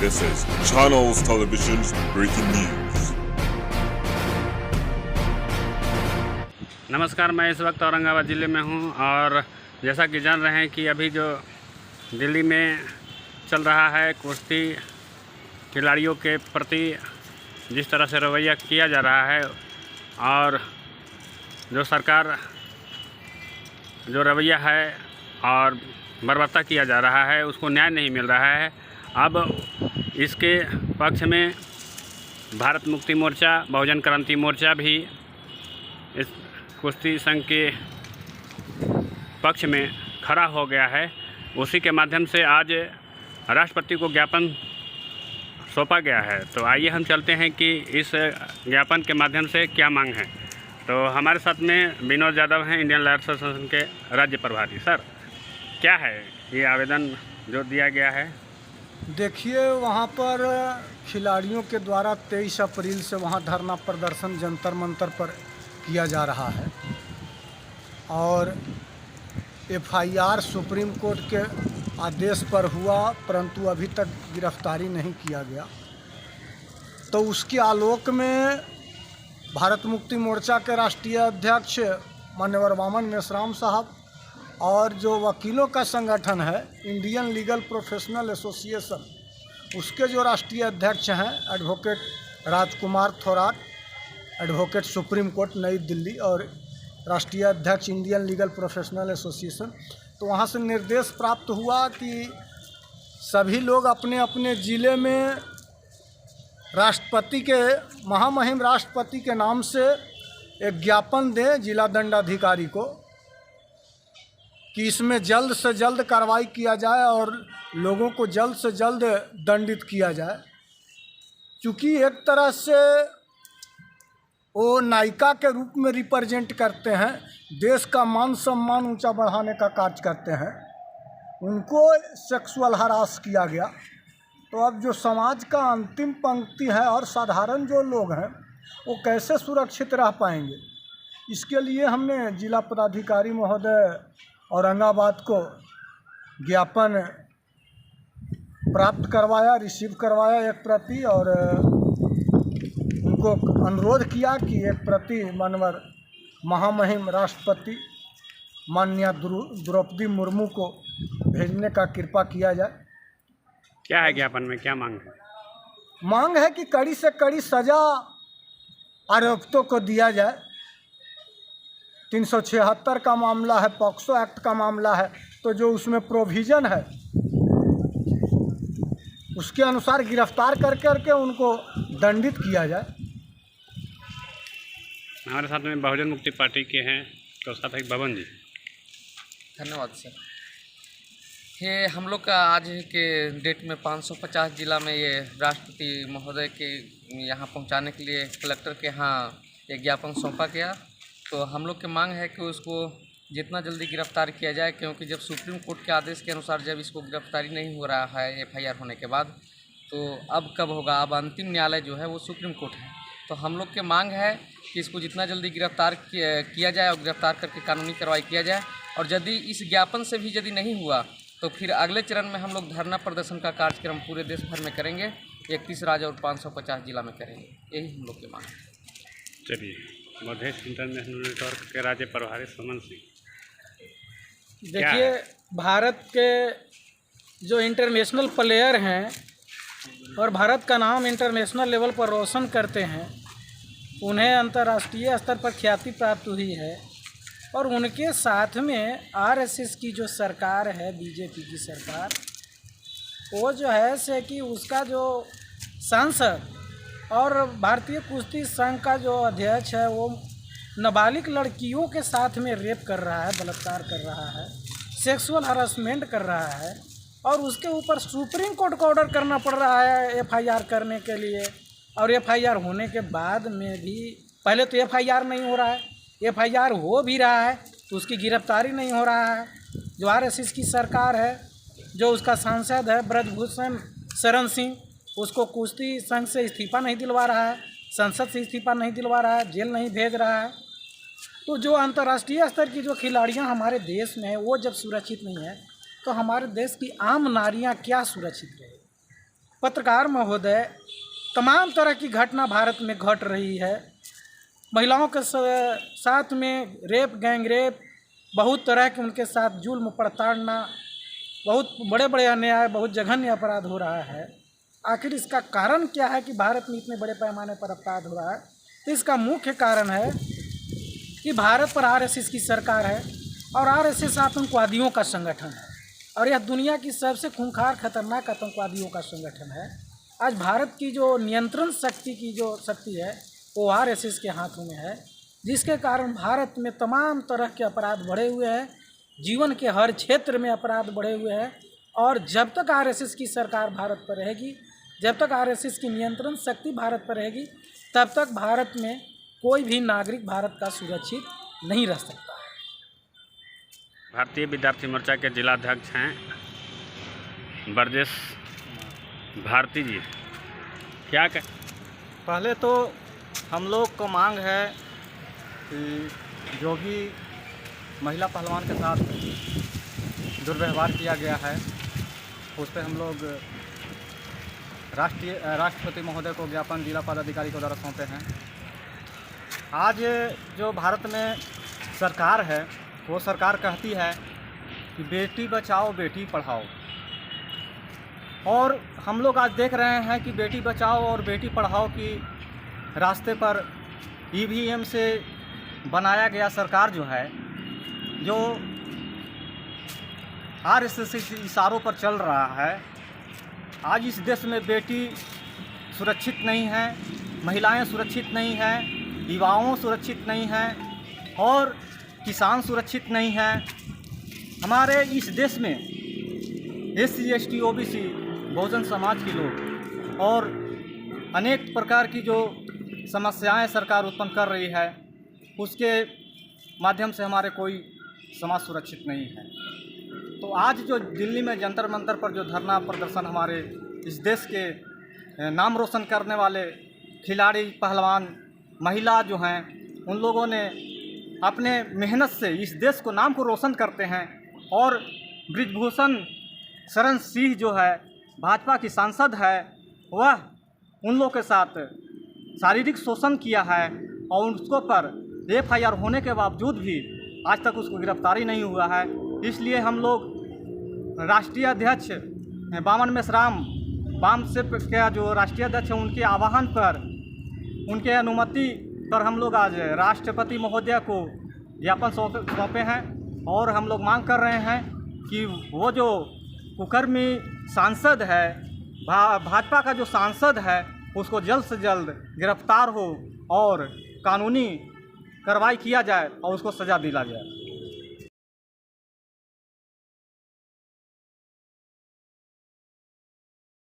This is Channels Television's breaking news. नमस्कार, मैं इस वक्त औरंगाबाद ज़िले में हूं और जैसा कि जान रहे हैं कि अभी जो दिल्ली में चल रहा है कुश्ती खिलाड़ियों के प्रति जिस तरह से रवैया किया जा रहा है और जो सरकार जो रवैया है और बर्बरता किया जा रहा है उसको न्याय नहीं मिल रहा है। अब इसके पक्ष में भारत मुक्ति मोर्चा, बहुजन क्रांति मोर्चा भी इस कुश्ती संघ के पक्ष में खड़ा हो गया है। उसी के माध्यम से आज राष्ट्रपति को ज्ञापन सौंपा गया है। तो आइए हम चलते हैं कि इस ज्ञापन के माध्यम से क्या मांग है। तो हमारे साथ में विनोद यादव हैं, इंडियन लॉयर्स एसोसिएशन के राज्य प्रभारी। सर, क्या है ये आवेदन जो दिया गया है? देखिए, वहाँ पर खिलाड़ियों के द्वारा 23 अप्रैल से वहाँ धरना प्रदर्शन जंतर मंतर पर किया जा रहा है और एफआईआर सुप्रीम कोर्ट के आदेश पर हुआ, परंतु अभी तक गिरफ्तारी नहीं किया गया। तो उसके आलोक में भारत मुक्ति मोर्चा के राष्ट्रीय अध्यक्ष माननीय वामन मेश्राम साहब और जो वकीलों का संगठन है इंडियन लीगल प्रोफेशनल एसोसिएशन, उसके जो राष्ट्रीय अध्यक्ष हैं एडवोकेट राजकुमार थोराट, एडवोकेट सुप्रीम कोर्ट नई दिल्ली, और राष्ट्रीय अध्यक्ष इंडियन लीगल प्रोफेशनल एसोसिएशन, तो वहाँ से निर्देश प्राप्त हुआ कि सभी लोग अपने अपने ज़िले में राष्ट्रपति के, महामहिम राष्ट्रपति के नाम से एक ज्ञापन दें जिला दंडाधिकारी को कि इसमें जल्द से जल्द कार्रवाई किया जाए और लोगों को जल्द से जल्द दंडित किया जाए। क्योंकि एक तरह से वो नायिका के रूप में रिप्रेजेंट करते हैं, देश का मान सम्मान ऊंचा बढ़ाने का कार्य करते हैं, उनको सेक्सुअल हरास किया गया। तो अब जो समाज का अंतिम पंक्ति है और साधारण जो लोग हैं वो कैसे सुरक्षित रह पाएंगे, इसके लिए हमने जिला पदाधिकारी महोदय औरंगाबाद को ज्ञापन प्राप्त करवाया, रिसीव करवाया एक प्रति, और उनको अनुरोध किया कि एक प्रति माननीय महामहिम राष्ट्रपति माननीय द्रौपदी मुर्मू को भेजने का कृपा किया जाए। क्या है ज्ञापन में, क्या मांग है? मांग है कि कड़ी से कड़ी सजा आरोपितों को दिया जाए। 376 का मामला है, पॉक्सो एक्ट का मामला है, तो जो उसमें प्रोविज़न है उसके अनुसार गिरफ्तार करके उनको दंडित किया जाए। हमारे साथ में बहुजन मुक्ति पार्टी के हैं कोषाध्यक्ष भवन जी। धन्यवाद सर। ये हम लोग का आज के डेट में 550 जिला में ये राष्ट्रपति महोदय के यहाँ पहुँचाने के लिए कलेक्टर के यहाँ ये ज्ञापन सौंपा गया। तो हम लोग की मांग है कि उसको जितना जल्दी गिरफ्तार किया जाए, क्योंकि जब सुप्रीम कोर्ट के आदेश के अनुसार जब इसको गिरफ्तारी नहीं हो रहा है एफआईआर होने के बाद, तो अब कब होगा? अब अंतिम न्यायालय जो है वो सुप्रीम कोर्ट है। तो हम लोग की मांग है कि इसको जितना जल्दी गिरफ्तार किया जाए और गिरफ्तार करके कानूनी कार्रवाई किया जाए। और यदि इस ज्ञापन से भी यदि नहीं हुआ तो फिर अगले चरण में हम लोग धरना प्रदर्शन का कार्यक्रम पूरे देश भर में करेंगे, 31 राज्य और 550 जिला में करेंगे। यही हम लोग की मांग है। चलिए, मधेश इंटरनेशनल नेटवर्क के राज्य प्रभारी सुमन सिंह। देखिए, भारत के जो इंटरनेशनल प्लेयर हैं और भारत का नाम इंटरनेशनल लेवल पर रोशन करते हैं, उन्हें अंतर्राष्ट्रीय स्तर पर ख्याति प्राप्त हुई है। और उनके साथ में आरएसएस की जो सरकार है, बीजेपी की सरकार, वो जो है से कि उसका जो सांसद और भारतीय कुश्ती संघ का जो अध्यक्ष है वो नाबालिग लड़कियों के साथ में रेप कर रहा है, बलात्कार कर रहा है, सेक्सुअल हरासमेंट कर रहा है, और उसके ऊपर सुप्रीम कोर्ट को ऑर्डर करना पड़ रहा है एफआईआर करने के लिए। और एफआईआर होने के बाद में भी, पहले तो एफआईआर नहीं हो रहा है, एफआईआर हो भी रहा है तो उसकी गिरफ्तारी नहीं हो रहा है। जो आरएसएस की सरकार है, जो उसका सांसद है ब्रजभूषण शरण सिंह, उसको कुश्ती संघ से इस्तीफा नहीं दिलवा रहा है, संसद से इस्तीफा नहीं दिलवा रहा है, जेल नहीं भेज रहा है। तो जो अंतर्राष्ट्रीय स्तर की जो खिलाड़ियां हमारे देश में है वो जब सुरक्षित नहीं है तो हमारे देश की आम नारियां क्या सुरक्षित रहेगी? पत्रकार महोदय, तमाम तरह की घटना भारत में घट रही है। महिलाओं के साथ में रेप, गैंग रेप, बहुत तरह के उनके साथ जुल्म प्रताड़ना, बहुत बड़े बड़े अन्याय, बहुत जघन्य अपराध हो रहा है। आखिर इसका कारण क्या है कि भारत में इतने बड़े पैमाने पर अपराध हो रहा है? तो इसका मुख्य कारण है कि भारत पर आरएसएस की सरकार है और आरएसएस आतंकवादियों का संगठन है और यह दुनिया की सबसे खूंखार खतरनाक आतंकवादियों का संगठन है। आज भारत की जो नियंत्रण शक्ति है वो आरएसएस के हाथों में है, जिसके कारण भारत में तमाम तरह के अपराध बढ़े हुए हैं, जीवन के हर क्षेत्र में अपराध बढ़े हुए हैं। और जब तक आरएसएस की सरकार भारत पर रहेगी, जब तक आरएसएस की नियंत्रण शक्ति भारत पर रहेगी, तब तक भारत में कोई भी नागरिक भारत का सुरक्षित नहीं रह सकता है। भारतीय विद्यार्थी मोर्चा के जिलाध्यक्ष हैं ब्रजेश भारती जी, क्या कह पहले तो हम लोग को मांग है कि जो भी महिला पहलवान के साथ दुर्व्यवहार किया गया है उस पर हम लोग राष्ट्रपति महोदय को ज्ञापन जिला पदाधिकारी के द्वारा सौंपे हैं। आज जो भारत में सरकार है वो सरकार कहती है कि बेटी बचाओ बेटी पढ़ाओ, और हम लोग आज देख रहे हैं कि बेटी बचाओ और बेटी पढ़ाओ की रास्ते पर ईवीएम से बनाया गया सरकार जो है, जो आरएसएस के इशारों पर चल रहा है। आज इस देश में बेटी सुरक्षित नहीं है, महिलाएं सुरक्षित नहीं हैं, युवाओं सुरक्षित नहीं हैं और किसान सुरक्षित नहीं हैं। हमारे इस देश में SC ST OBC Bahujan Samaj के लोग और अनेक प्रकार की जो समस्याएं सरकार उत्पन्न कर रही है उसके माध्यम से हमारे कोई समाज सुरक्षित नहीं है। तो आज जो दिल्ली में जंतर मंतर पर जो धरना प्रदर्शन हमारे इस देश के नाम रोशन करने वाले खिलाड़ी, पहलवान, महिला जो हैं, उन लोगों ने अपने मेहनत से इस देश को नाम को रोशन करते हैं। और बृजभूषण शरण सिंह जो है, भाजपा की सांसद है, वह उन लोगों के साथ शारीरिक शोषण किया है और उसको पर FIR होने के बावजूद भी आज तक उसको गिरफ्तारी नहीं हुआ है। इसलिए हम लोग राष्ट्रीय अध्यक्ष बामन मेश्राम वाम से क्या जो राष्ट्रीय अध्यक्ष हैं उनके आह्वान पर, उनके अनुमति पर हम लोग आज राष्ट्रपति महोदय को ज्ञापन सौंपे हैं और हम लोग मांग कर रहे हैं कि वो जो कुकर्मी सांसद है, भाजपा का जो सांसद है, उसको जल्द से जल्द गिरफ्तार हो और कानूनी कार्रवाई किया जाए और उसको सज़ा दिला जाए।